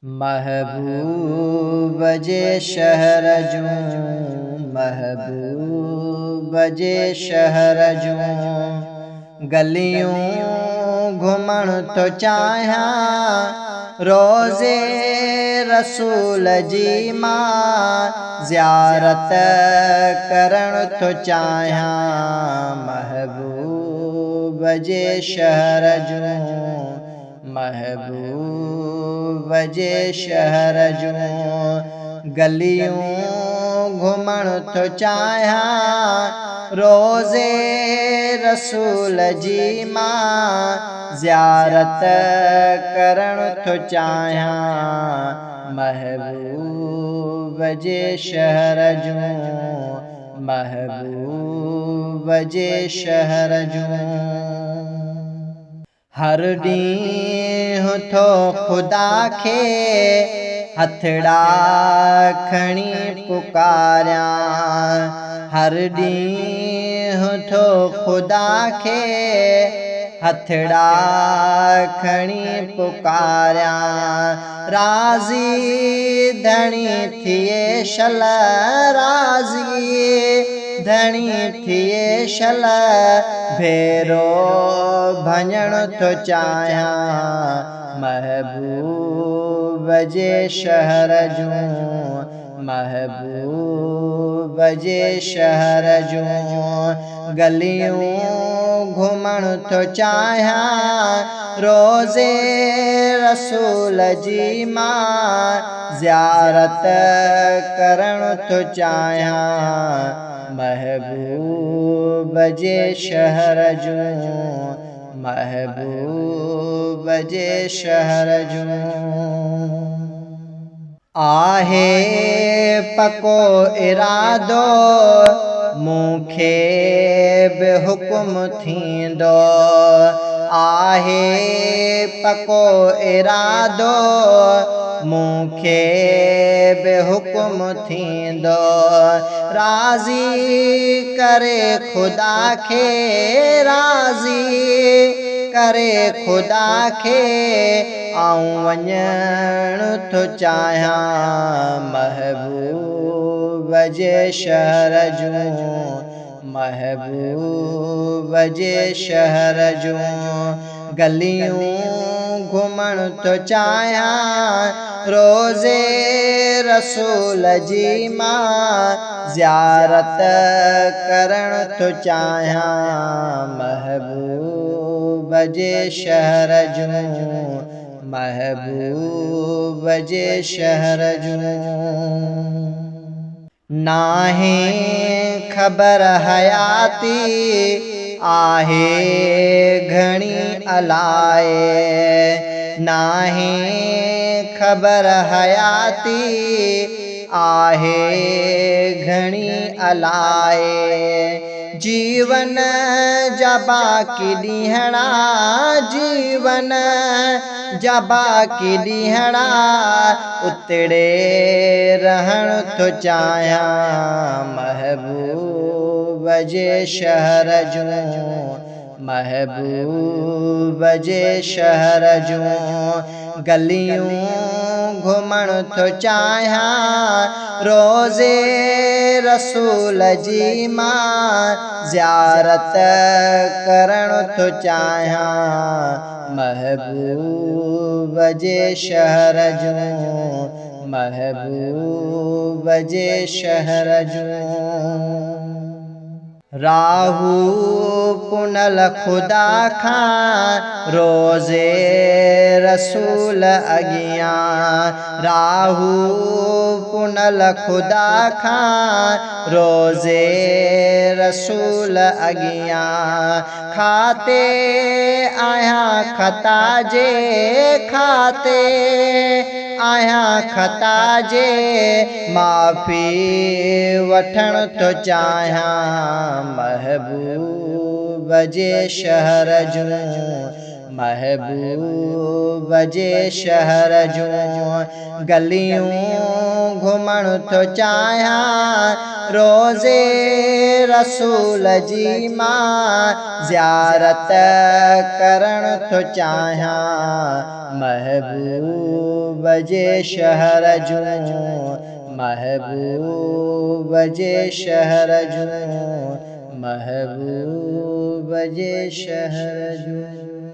महबूब जे शहर जूं, महबूब जे शहर जूं गलियूं घुमण थो चाहियां। रोज़े रसूल जी मां ज़ियारत करण थो चाहियां। महबूब जे शहर जूं, महबूब जे शहर जूं गलियूं घुमण थो चाहियां। रोज़े रसूल जी मां ज़ियारत करण थो चाहियां। महबूब जे शहर जूं, महबूब जे शहर जूं हर ॾींहुं थो ख़ुदा खे हथड़ा खणी पुकारियां। हर ॾींहुं थो ख़ुदा खे हथड़ा खणी पुकारियां। राज़ी धणी थिए शल, राज़ी धणी थिए शल भेरो भञण थो चाहियां। महबूब जे शहर जूं, महबूब जे शहर जूं गलियूं घुमण थो चाहियां। रोज़े रसूल जी मां ज़ियारत करण थो चाहियां। महबूब जे शहर जूं, महबूब जे शहर जूं आहे पको इरादो मूंखे बि हुकुम थींदो। आहे पको इरादो मूंखे बि हुकुम थींदो। राज़ी करे ख़ुदा खे, राज़ी करे ख़ुदा खे आऊं वञण थो चाहियां। महबूब जे शहर जूं, महबूब जे शहर जूं गलियूं घुमण थो चाहियां। रोज़े रसूल जी मां ज़ियारत करण थो चाहियां। महबूब जे शहर जूं, महबूब जे शहर जूं नाहे ख़बर हयाती आहे घणी अलाए। नाहे ख़बर हयाती आहे घणी अलाए। जीवन जा बाक़ी ॾींहड़ा, जीवन जा बाक़ी ॾींहड़ा उतड़े रहण थो चाहियां। महबूब जे शहर जूं, महबूब जे शहर जूं गलियूं घुमण थो चाहियां। रोज़े रसूल जी मां ज़ियारत करण थो चाहियां। महबूब जे शहर जूं, महबूब जे शहर जूं राहू पुनल ख़ुदा खां रोज़े रसूल अॻियां। राहू पुनल ख़ुदा खां रोज़े रसूल अॻियां। खाते आहियां ख़ता जे, खाते आहियां ख़ता जे माफ़ी वठण थो चाहियां। महबूब जे शहर जूं, महबूब जे शहर जूं गलियूं घुमण थो चाहियां। रोज़े रसूल जी मां ज़ियारत करण थो चाहियां। महबूब जे शहर जूं महबूब जे शहर जूं महबूब जे शहर जूं।